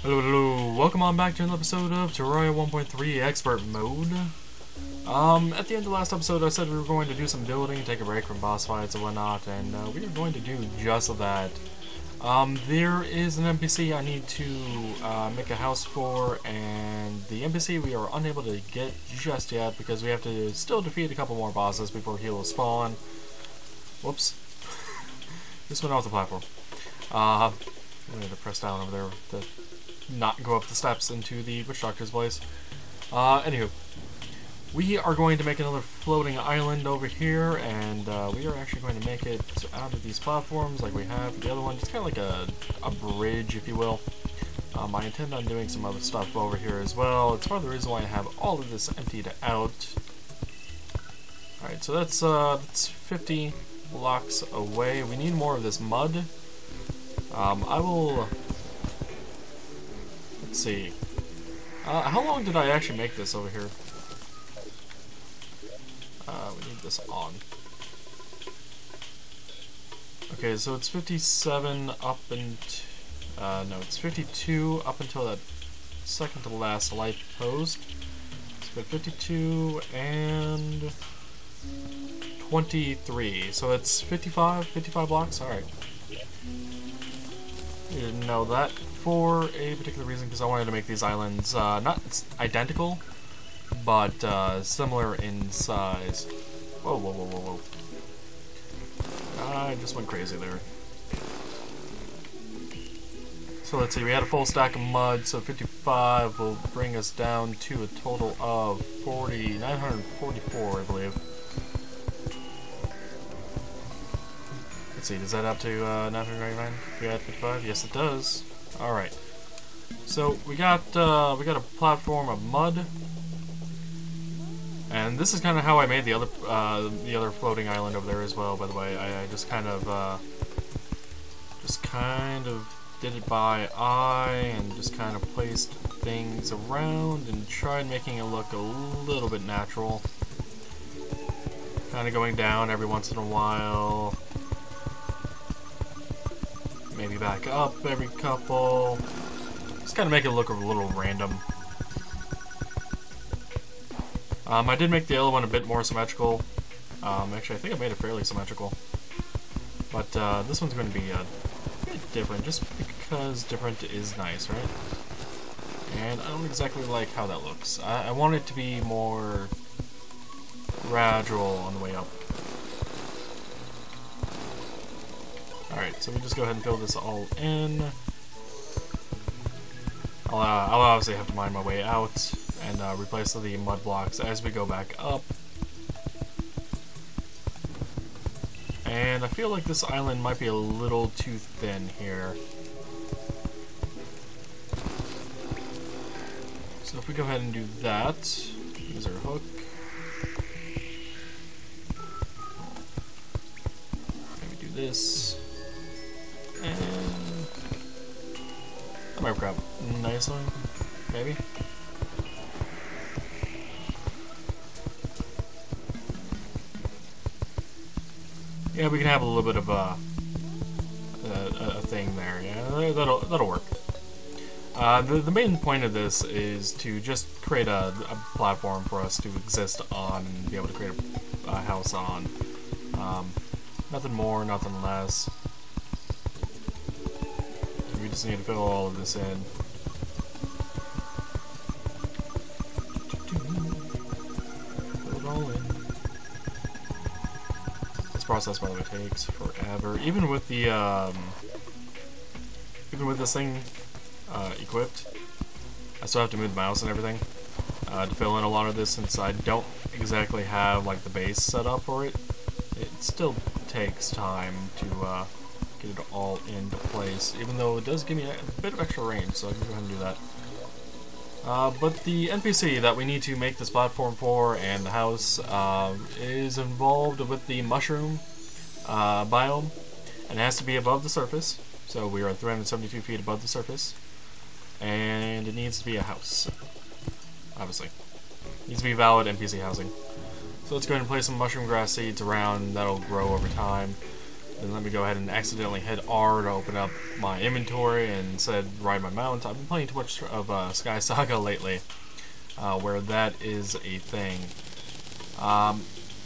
Hello, hello, welcome on back to another episode of Terraria 1.3 Expert Mode. At the end of the last episode I said we were going to do some building, take a break from boss fights and whatnot, and we are going to do just that. There is an NPC I need to make a house for, and the NPC we are unable to get just yet because we have to still defeat a couple more bosses before he will spawn. Whoops. Just went off the platform. I need to press down over there to not go up the steps into the witch doctor's place. Anywho, we are going to make another floating island over here, and we are actually going to make it out of these platforms like we have the other one. It's kind of like a bridge, if you will. I intend on doing some other stuff over here as well. It's part of the reason why I have all of this emptied out. Alright, so that's 50 blocks away. We need more of this mud. I will... Let's see. How long did I actually make this over here? We need this on. Okay, so it's 57 up and... no, it's 52 up until that second to last light post. So 52 and 23. So it's 55 blocks? Alright. You didn't know that for a particular reason, because I wanted to make these islands not identical, but similar in size. Whoa, whoa, whoa, whoa, whoa. I just went crazy there. So let's see, we had a full stack of mud, so 55 will bring us down to a total of 944, I believe. Let's see, does that up to 999? We had 55? Yes, it does. Alright. So we got a platform of mud. And this is kind of how I made the other floating island over there as well, by the way. I just kind of did it by eye and just kind of placed things around and tried making it look a little bit natural. Kind of going down every once in a while. Maybe back up every couple. Just kind of make it look a little random. I did make the other one a bit more symmetrical. Actually, I think I made it fairly symmetrical. But this one's going to be a bit different, just because different is nice, right? And I don't exactly like how that looks. I want it to be more gradual on the way up. Alright, so we just go ahead and fill this all in. I'll obviously have to mine my way out and replace the mud blocks as we go back up. And I feel like this island might be a little too thin here. So if we go ahead and do that, use our hook. Maybe do this. And that might grab nicely, maybe. Yeah, we can have a little bit of a thing there. Yeah, that'll work. The main point of this is to just create a platform for us to exist on and be able to create a house on. Nothing more, nothing less. We just need to fill all of this in. Fill it all in. This process, by the way, takes forever. Even with the this thing equipped, I still have to move the mouse and everything to fill in a lot of this, since I don't exactly have like the base set up for it. It still takes time to get it all into place, even though it does give me a bit of extra range, so I can go ahead and do that. But the NPC that we need to make this platform for and the house is involved with the mushroom biome, and it has to be above the surface, so we are 372 feet above the surface, and it needs to be a house, obviously. It needs to be valid NPC housing. So let's go ahead and place some mushroom grass seeds around, that'll grow over time. Then let me go ahead and accidentally hit R to open up my inventory and instead ride my mount. I've been playing too much of Sky Saga lately, where that is a thing.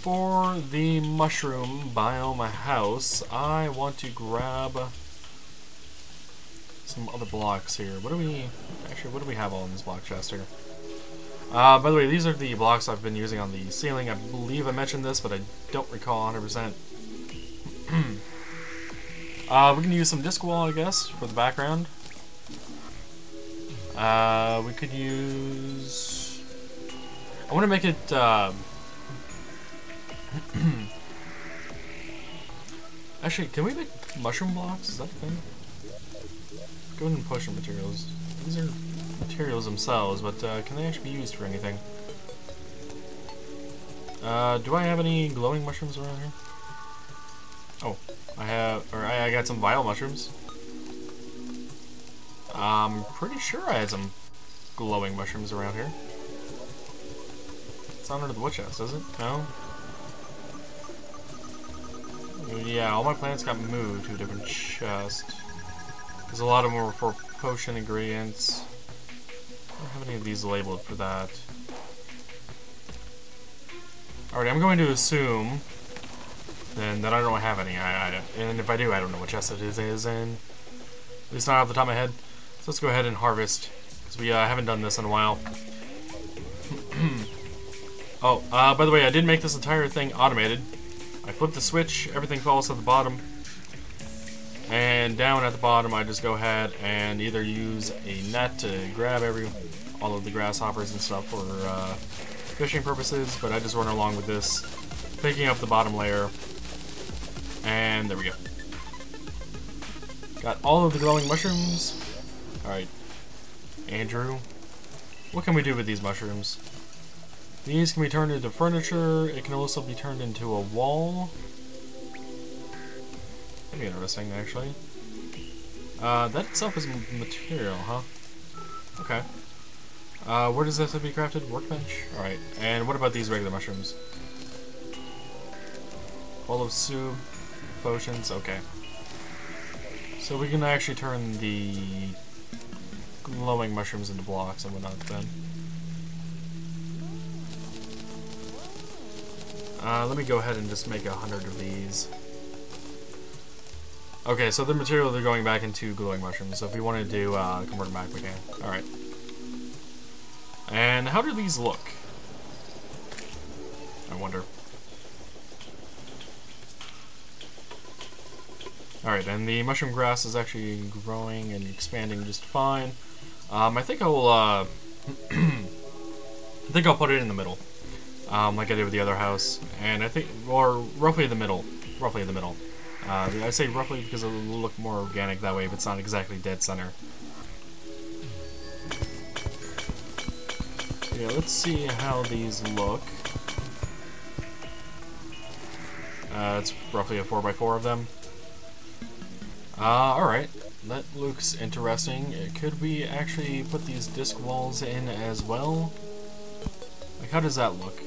For the mushroom biome house, I want to grab some other blocks here. What do we have all in this block chest here? By the way, these are the blocks I've been using on the ceiling. I believe I mentioned this, but I don't recall 100%. We can use some disc wall, I guess, for the background. We could use... I want to make it... Actually, can we make mushroom blocks? Is that a thing? Go ahead and push some materials. These are materials themselves, but can they actually be used for anything? Do I have any glowing mushrooms around here? Oh, I got some vile mushrooms. I'm pretty sure I had some glowing mushrooms around here. It's not under the wood chest, is it? No? Yeah, all my plants got moved to a different chest. There's a lot of more for potion ingredients. I don't have any of these labeled for that. Alright, I'm going to assume then that I don't have any. And if I do, I don't know what chest it is in. At least not off the top of my head. So let's go ahead and harvest, because we haven't done this in a while. Oh, by the way, I did make this entire thing automated. I flip the switch, everything falls to the bottom. And down at the bottom, I just go ahead and either use a net to grab all of the grasshoppers and stuff for fishing purposes, but I just run along with this, picking up the bottom layer. And there we go. Got all of the glowing mushrooms. Alright. Andrew, what can we do with these mushrooms? These can be turned into furniture. It can also be turned into a wall. That'd be interesting, actually. That itself is material, huh? Okay. Where does this have to be crafted? Workbench? Alright. And what about these regular mushrooms? Bowl of soup. Potions? Okay. So we can actually turn the glowing mushrooms into blocks and whatnot then. Let me go ahead and just make 100 of these. Okay, so the material they're going back into glowing mushrooms, so if we wanted to convert them back, we can. Alright. And how do these look? I wonder. Alright, and the mushroom grass is actually growing and expanding just fine. I think I'll I think I'll put it in the middle. Like I did with the other house, and I think, or roughly in the middle. I say roughly because it'll look more organic that way if it's not exactly dead center. Yeah, let's see how these look. It's roughly a 4x4 of them. Alright, that looks interesting. Could we actually put these disc walls in as well? Like, how does that look?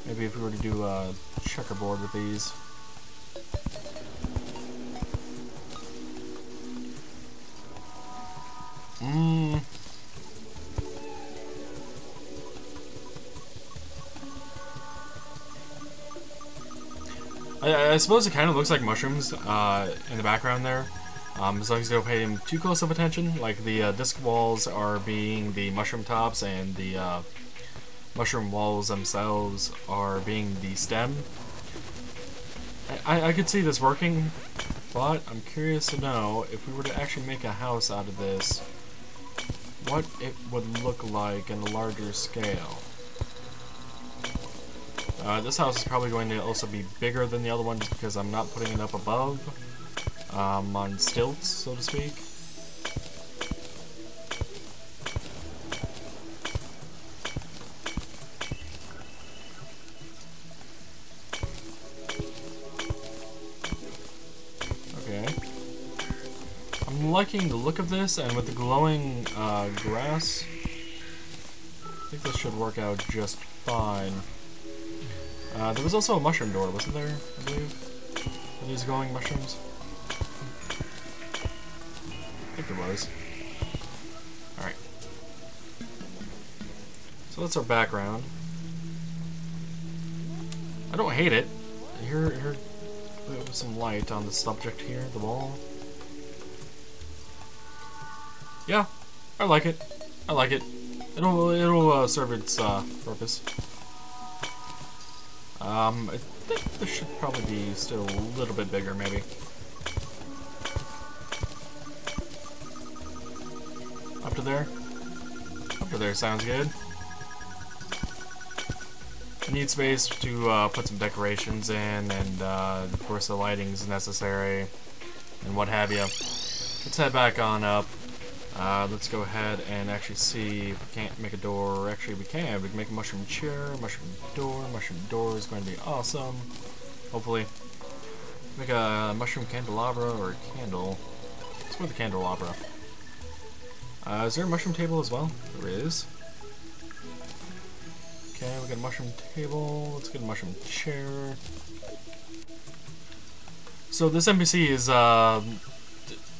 Maybe if we were to do a checkerboard with these. I suppose it kind of looks like mushrooms in the background there. As long as you don't pay them too close of attention. Like the disc walls are being the mushroom tops, and the mushroom walls themselves are being the stem. I could see this working, but I'm curious to know if we were to actually make a house out of this, what it would look like in a larger scale. This house is probably going to also be bigger than the other one just because I'm not putting it up above, on stilts, so to speak. Okay. I'm liking the look of this, and with the glowing grass, I think this should work out just fine. There was also a mushroom door, wasn't there, I believe? Are these glowing mushrooms? I think there was. Alright. So that's our background. I don't hate it. Here, put some light on the subject here, the wall. Yeah, I like it. I like it. It'll serve its purpose. I think this should probably be still a little bit bigger, maybe. Up to there? Up to there sounds good. I need space to put some decorations in, and of course the lighting's necessary, and what have you. Let's head back on up. Let's go ahead and actually see if we can't make a door. Actually, we can. We can make a mushroom chair, mushroom door. Mushroom door is going to be awesome. Hopefully. Make a mushroom candelabra or a candle. Let's go with the candelabra. Is there a mushroom table as well? There is. Okay, we got a mushroom table. Let's get a mushroom chair. So this NPC is,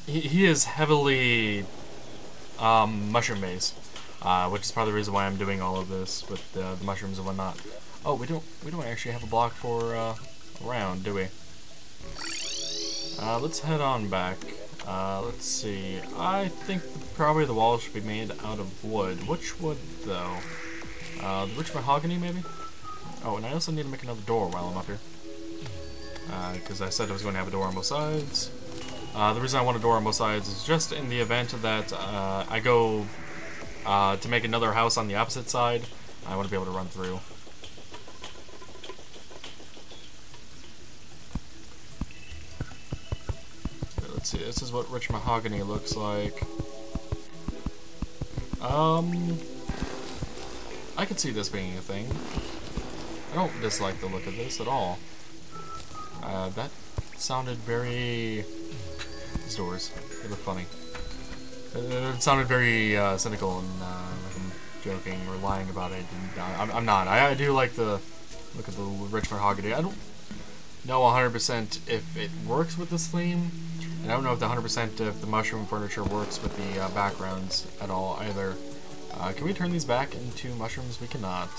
he is heavily mushroom based, which is part of the reason why I'm doing all of this with the mushrooms and whatnot. Oh, we don't actually have a block for a round, do we? Let's head on back. Let's see. I think probably the walls should be made out of wood. Which wood though? The rich mahogany maybe? Oh, and I also need to make another door while I'm up here. Because I said I was going to have a door on both sides. The reason I want a door on both sides is just in the event that I go to make another house on the opposite side, I want to be able to run through. Okay, let's see, this is what rich mahogany looks like. I could see this being a thing. I don't dislike the look of this at all. That sounded very... These doors, they look funny. It sounded very cynical and like I'm joking or lying about it. And, I'm not. I do like the look at the rich mahogany. I don't know 100% if it works with this theme, and I don't know if 100% if the mushroom furniture works with the backgrounds at all either. Can we turn these back into mushrooms? We cannot.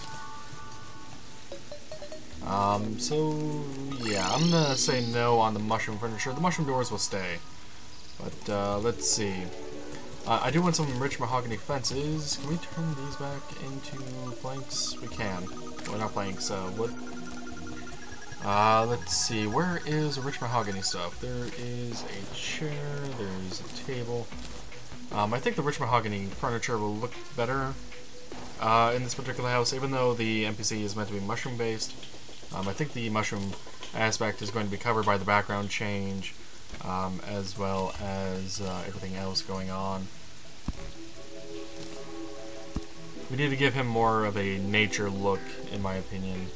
So yeah, I'm gonna say no on the mushroom furniture. The mushroom doors will stay. But, let's see. I do want some rich mahogany fences. Can we turn these back into planks? We can. Well, not planks, wood. Let's see. Where is the rich mahogany stuff? There is a chair. There's a table. I think the rich mahogany furniture will look better in this particular house, even though the NPC is meant to be mushroom-based. I think the mushroom aspect is going to be covered by the background change, as well as everything else going on. We need to give him more of a nature look, in my opinion,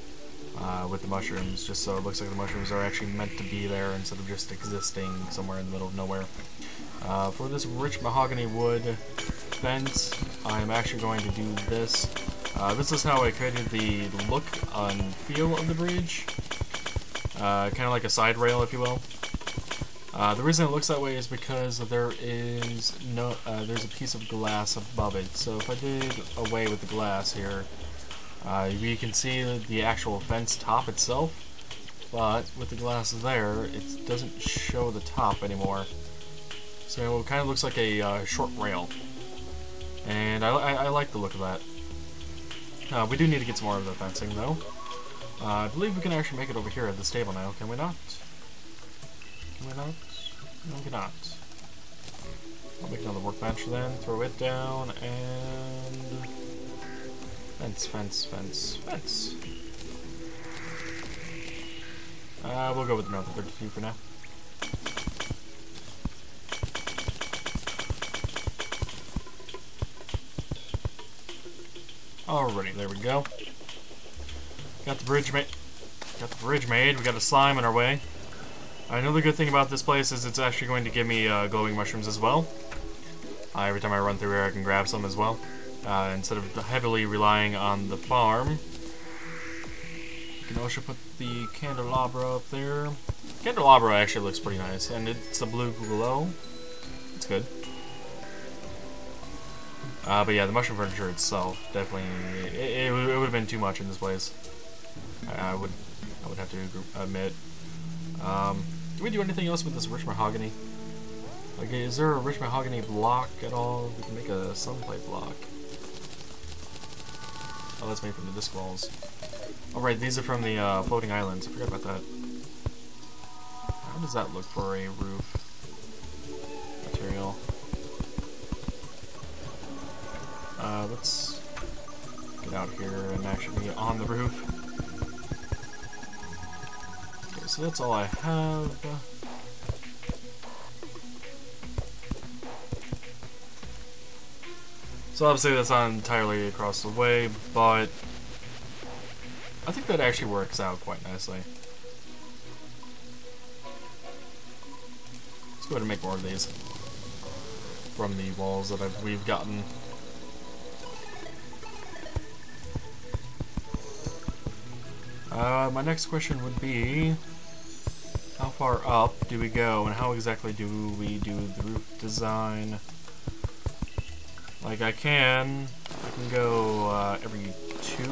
with the mushrooms, just so it looks like the mushrooms are actually meant to be there instead of just existing somewhere in the middle of nowhere. For this rich mahogany wood fence, I'm actually going to do this. This is how I created the look and feel of the bridge. Kind of like a side rail, if you will. The reason it looks that way is because there is no, there's a piece of glass above it. So if I did away with the glass here, you can see the actual fence top itself, but with the glass there, it doesn't show the top anymore. So it kind of looks like a short rail, and I like the look of that. We do need to get some more of the fencing though. I believe we can actually make it over here at this table now, can we not? Can we not? No, we cannot. I'll make another workbench then, throw it down, and... Fence, fence, fence, fence. We'll go with another 32 for now. Alrighty, there we go. Got the bridge made. Got the bridge made. We got a slime on our way. Another good thing about this place is it's actually going to give me glowing mushrooms as well. Every time I run through here, I can grab some as well. Instead of heavily relying on the farm. You can also put the candelabra up there. Candelabra actually looks pretty nice, and it's a blue glow. It's good. But yeah, the mushroom furniture itself definitely it would have been too much in this place. I would have to admit. Do we do anything else with this rich mahogany? Like, is there a rich mahogany block at all? We can make a sunlight block. Oh, that's made from the disc walls. Oh right, these are from the floating islands. I forgot about that. How does that look for a roof material? Let's get out here and actually be on the roof. Okay, so that's all I have. So obviously that's not entirely across the way, but I think that actually works out quite nicely. Let's go ahead and make more of these from the walls that we've gotten. My next question would be, how far up do we go, and how exactly do we do the roof design? Like, I can go every 2,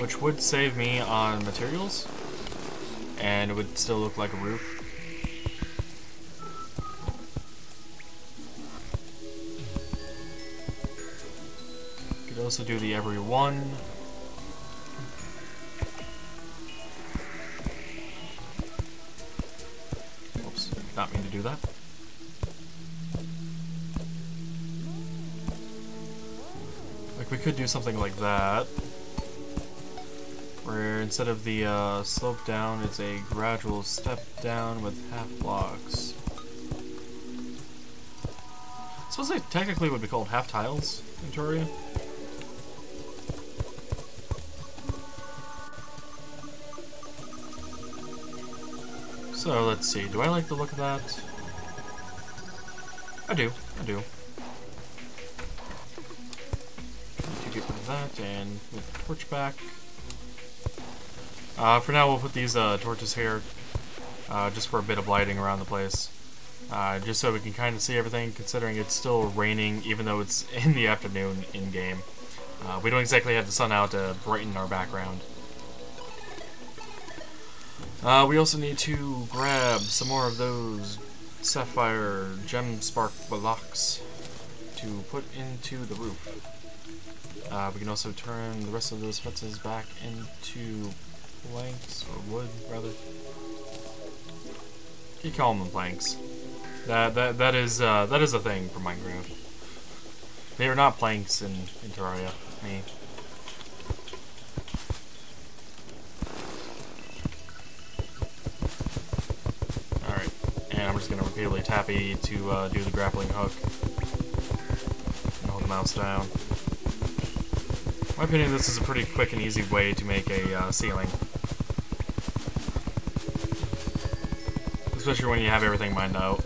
which would save me on materials, and it would still look like a roof. Could also do the every 1. Oops, not mean to do that. Like, we could do something like that, where instead of the slope down, it's a gradual step down with half blocks. I suppose they technically would be called half tiles in Terraria. So let's see, do I like the look of that? I do. That and move the torch back. For now, we'll put these torches here, just for a bit of lighting around the place, just so we can kind of see everything. Considering it's still raining, even though it's in the afternoon in game, we don't exactly have the sun out to brighten our background. We also need to grab some more of those sapphire gem spark blocks to put into the roof. We can also turn the rest of those fences back into planks, or wood, rather. You call them planks. That is a thing for Minecraft. They are not planks in Terraria. Me. Alright, and I'm just gonna repeatedly tap E to do the grappling hook. And hold the mouse down. In my opinion, this is a pretty quick and easy way to make a ceiling. Especially when you have everything mined out.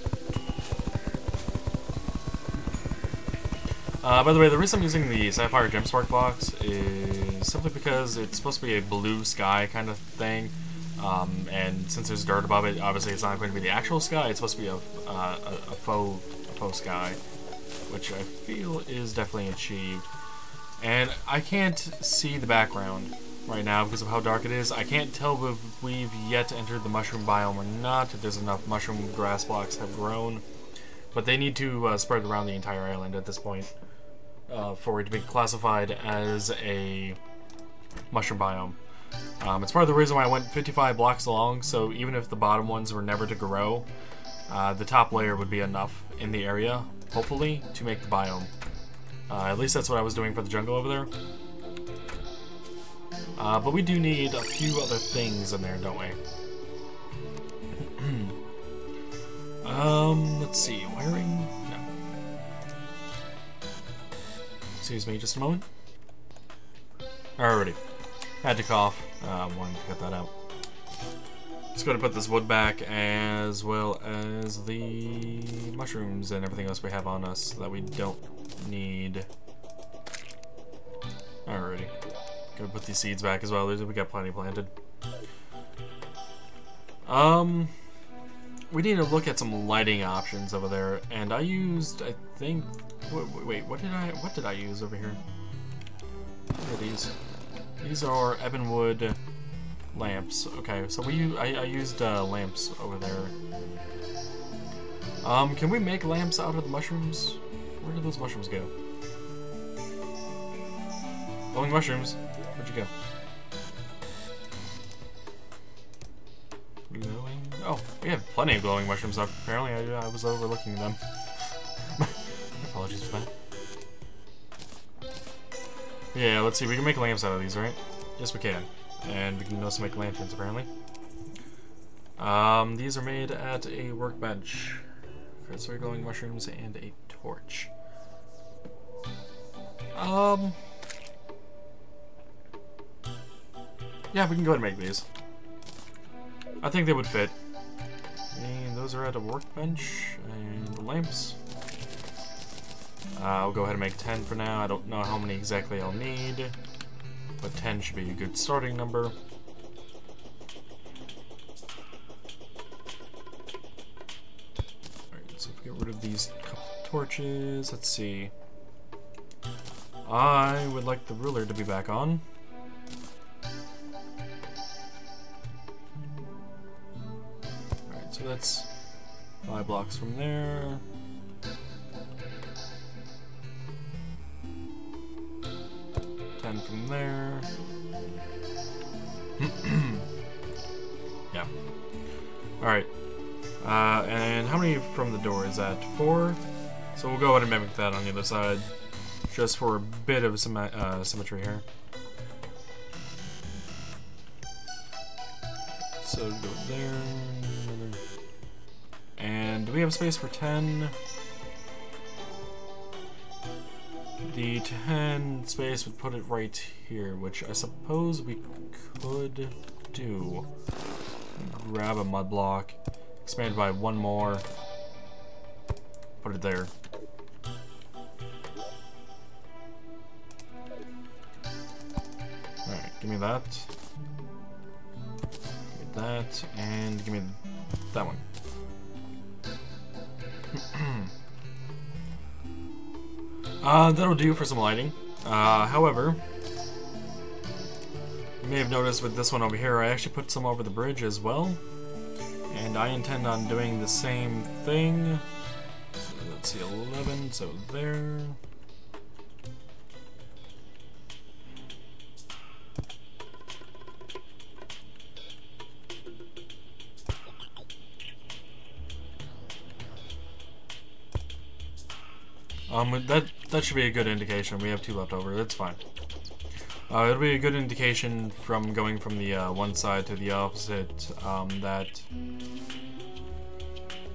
By the way, the reason I'm using the sapphire gem spark blocks is simply because it's supposed to be a blue sky kind of thing. And since there's dirt above it, obviously it's not going to be the actual sky, it's supposed to be a faux sky. Which I feel is definitely achieved. And I can't see the background right now because of how dark it is. I can't tell if we've yet entered the mushroom biome or not, if there's enough mushroom grass blocks have grown. But they need to spread around the entire island at this point for it to be classified as a mushroom biome. It's part of the reason why I went 55 blocks long, so even if the bottom ones were never to grow, the top layer would be enough in the area, hopefully, to make the biome. At least that's what I was doing for the jungle over there. But we do need a few other things in there, don't we? Let's see, wiring? No. Excuse me just a moment. Alrighty. Had to cough. Wanted to cut that out. Just going to put this wood back, as well as the mushrooms and everything else we have on us that we don't need. Alrighty. Gonna put these seeds back as well. We got plenty planted. We need to look at some lighting options over there, and I used, I think, wait, what did I use over here? What are these? These are ebonwood lamps. Okay, so I used lamps over there. Can we make lamps out of the mushrooms? Where did those mushrooms go? Glowing mushrooms. Where'd you go? Glowing. Oh, we have plenty of glowing mushrooms up. Apparently, I was overlooking them. Apologies for that. Yeah, let's see. We can make lamps out of these, right? Yes, we can. And we can also make lanterns, apparently. These are made at a workbench. Three glowing mushrooms and a torch. Yeah, we can go ahead and make these. I think they would fit. And those are at a workbench. And the lamps. I'll go ahead and make 10 for now. I don't know how many exactly I'll need, but 10 should be a good starting number. Alright, so if we get rid of these couple torches, let's see. I would like the ruler to be back on. Alright, so that's 5 blocks from there. From there. Yeah. Alright. And how many from the door is that? 4? So we'll go ahead and mimic that on the other side. Just for a bit of symmetry here. So go there. And do we have space for 10? The 10 space would put it right here, which I suppose we could do. Grab a mud block, expand by 1 more, put it there. Alright, give me that. Give me that, and give me that one. That'll do for some lighting. However, you may have noticed with this one over here, I actually put some over the bridge as well. And I intend on doing the same thing. So let's see, 11, so there. That should be a good indication. We have 2 left over. That's fine. It'll be a good indication from going from the one side to the opposite that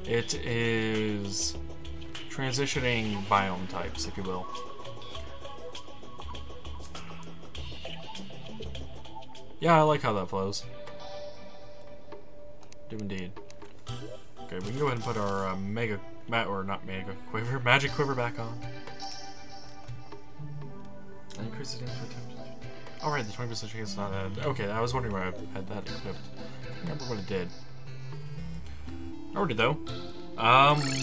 it is transitioning biome types, if you will. Yeah, I like how that flows. Do indeed. Okay, we can go ahead and put our magic quiver back on. Increase the damage by 10%. Alright, the 20% chance not added. Okay, I was wondering why I had that equipped. I can't remember what it did. Alrighty though.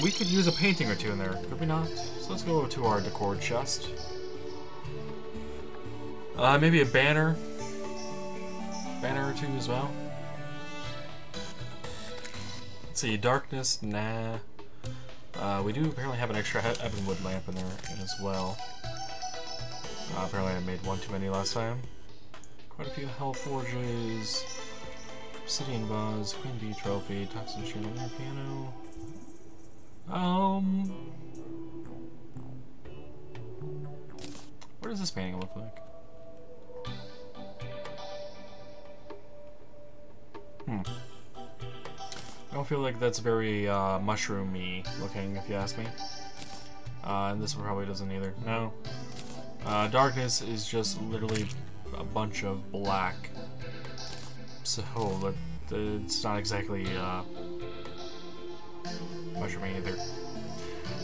We could use a painting or 2 in there, could we not? So let's go to our decor chest. Maybe a banner. Banner or 2 as well. Let's see, darkness, nah. We do apparently have an extra ebonwood lamp in there as well. Apparently I made 1 too many last time. Quite a few hell forges, obsidian vase, queen bee trophy, toxin shield, piano. What does this painting look like? I don't feel like that's very mushroomy looking, if you ask me. And this one probably doesn't either. No. Darkness is just literally a bunch of black. So it's not exactly mushroomy either.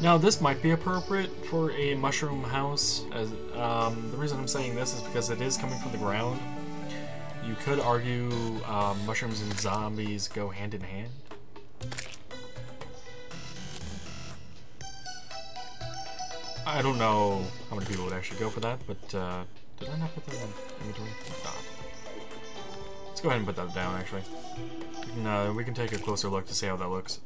Now this might be appropriate for a mushroom house, as the reason I'm saying this is because it is coming from the ground. You could argue mushrooms and zombies go hand in hand. I don't know how many people would actually go for that, but did I not put that in inventory? No. Let's go ahead and put that down, actually. We can take a closer look to see how that looks.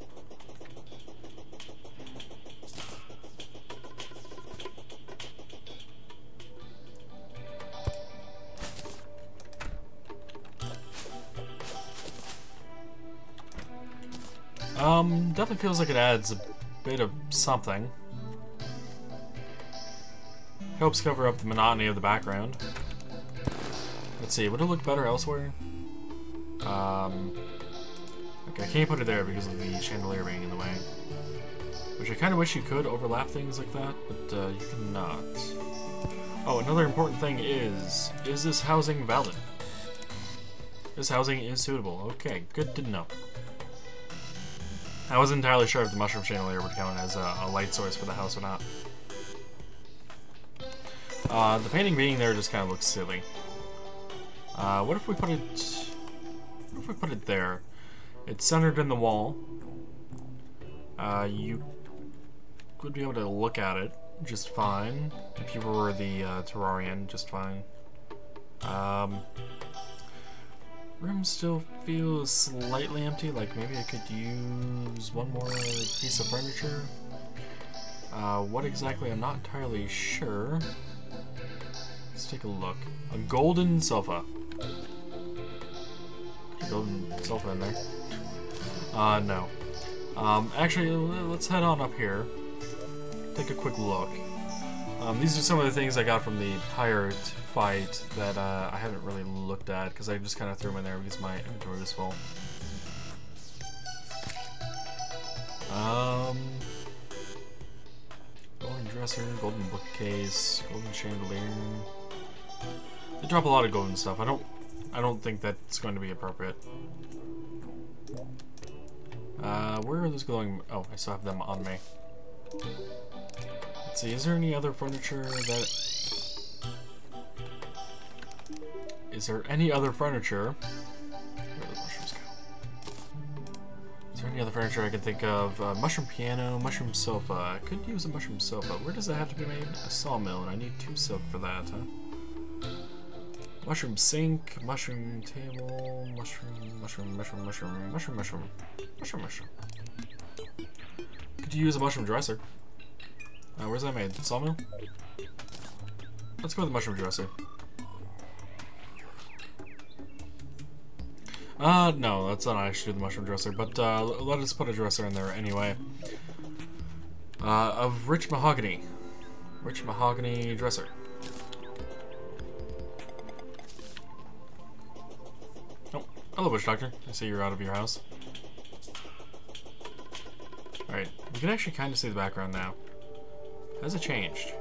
Definitely feels like it adds a bit of something. Helps cover up the monotony of the background. Let's see, would it look better elsewhere? Okay, I can't put it there because of the chandelier being in the way. Which I kind of wish you could overlap things like that, but you cannot. Oh, another important thing is this housing valid? This housing is suitable. Okay, good to know. I wasn't entirely sure if the mushroom chandelier would count as a light source for the house or not. The painting being there just kind of looks silly. What if we put it... What if we put it there? It's centered in the wall. You would be able to look at it just fine. If you were the Terrarian, just fine. Room still feels slightly empty, like maybe I could use one more piece of furniture. What exactly, I'm not entirely sure. Let's take a look. A golden sofa. A golden sofa in there. No. Actually, let's head on up here. Take a quick look. These are some of the things I got from the pirate fight that I haven't really looked at because I just kind of threw them in there because my inventory was full. Golden dresser, golden bookcase, golden chandelier. They drop a lot of golden stuff. I don't think that's going to be appropriate. Where are those going? Oh, I still have them on me. Let's see, is there any other furniture that... Is there any other furniture? Where did the mushrooms go? Is there any other furniture I can think of? Mushroom piano, mushroom sofa. I could use a mushroom sofa. Where does that have to be made? A sawmill, and I need 2 silk for that, huh? Mushroom sink, mushroom table, mushroom. Could you use a mushroom dresser? Where's that made? Sawmill? Let's go with the mushroom dresser. No, that's not actually the mushroom dresser, but let us put a dresser in there anyway. Of rich mahogany. Rich mahogany dresser. Oh, hello, Witch Doctor. I see you're out of your house. Alright, you can actually kind of see the background now. Has it changed?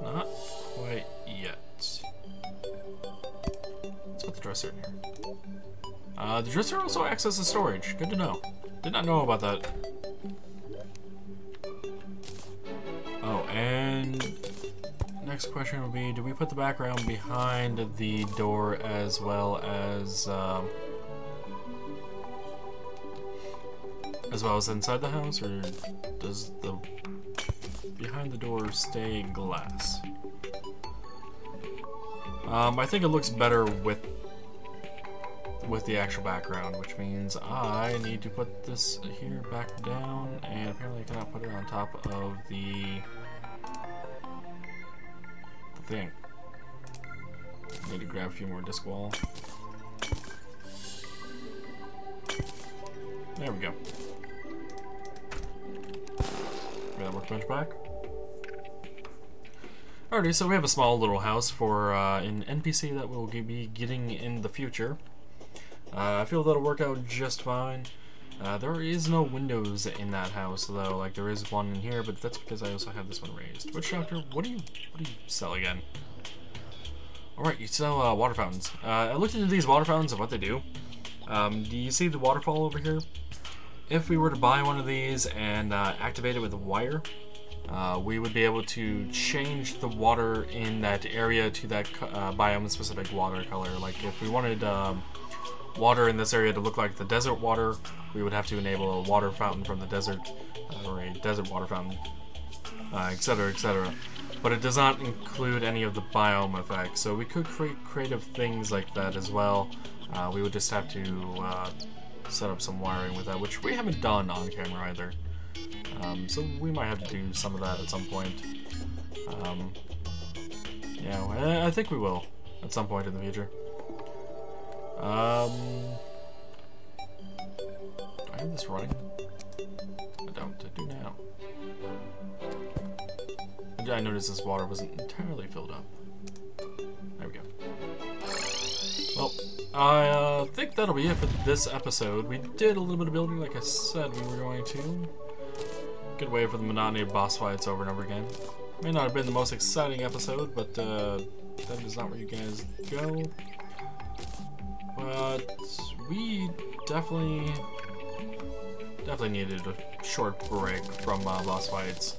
Not quite yet. Let's put the dresser in here. The dresser also acts as a storage. Good to know. Did not know about that. Oh, and next question would be, do we put the background behind the door as well as inside the house, or does the behind the door stay glass? I think it looks better with the actual background, which means I need to put this here back down, and apparently I cannot put it on top of the thing. I need to grab a few more disc wall. There we go. Bring that workbench back. Alrighty, so we have a small little house for an NPC that we'll be getting in the future. I feel that'll work out just fine. There is no windows in that house though, like there is one in here, but that's because I also have this one raised. Witch Doctor, what do you sell again? Alright, you sell water fountains. I looked into these water fountains and what they do. Do you see the waterfall over here? If we were to buy one of these and activate it with a wire, we would be able to change the water in that area to that biome-specific water color. Like if we wanted water in this area to look like the desert water, we would have to enable a water fountain from the desert, or a desert water fountain, etc., etc. But it does not include any of the biome effects, so we could create creative things like that as well. We would just have to set up some wiring with that, which we haven't done on camera either. So we might have to do some of that at some point. Yeah, I think we will at some point in the future. Do I have this running? I don't. I do now. I noticed this water wasn't entirely filled up. There we go. Well, I think that'll be it for this episode. We did a little bit of building like I said we were going to. Good way for the monotony of boss fights over and over again. May not have been the most exciting episode, but that is not where you guys go. But we definitely needed a short break from boss fights.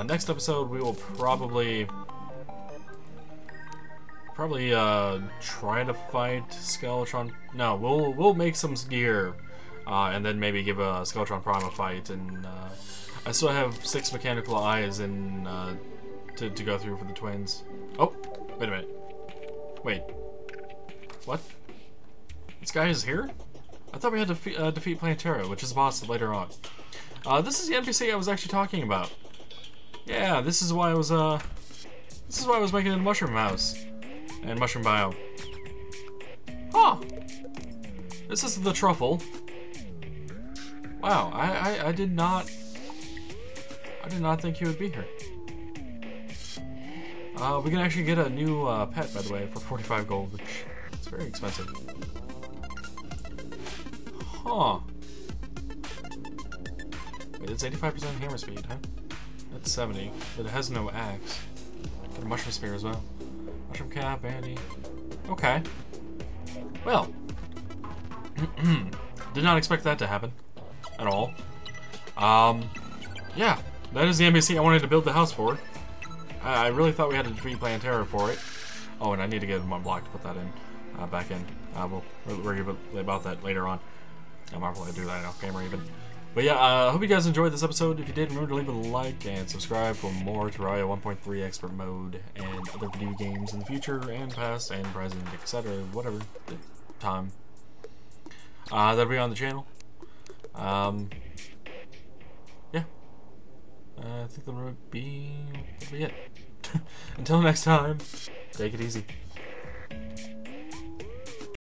Next episode we will probably try to fight Skeletron. No, we'll make some gear, and then maybe give a Skeletron Prime a fight. And I still have 6 mechanical eyes and to go through for the twins. Oh, wait a minute. Wait, what? This guy is here? I thought we had to defeat Plantera, which is the boss later on. This is the NPC I was actually talking about. Yeah, this is why I was making it a mushroom house and mushroom biome. Huh. This is the Truffle. Wow, I did not think he would be here. We can actually get a new pet, by the way, for 45 gold, which is very expensive. Huh. Wait, it's 85% hammer speed, huh? That's 70, but it has no axe. Got a mushroom spear as well. Mushroom cap, Andy. Okay. Well. Did not expect that to happen. At all. Yeah. That is the NPC I wanted to build the house for. I really thought we had to defeat Plantera for it. Oh, and I need to get one block to put that in. Back in. We'll worry about that later on. I'm not going to do that off camera even. But yeah, I hope you guys enjoyed this episode. If you did, remember to leave a like and subscribe for more Terraria 1.3 Expert Mode and other video games in the future and past and present, etc. Whatever time. That'll be on the channel. Yeah. I think that'll be it. Until next time, take it easy.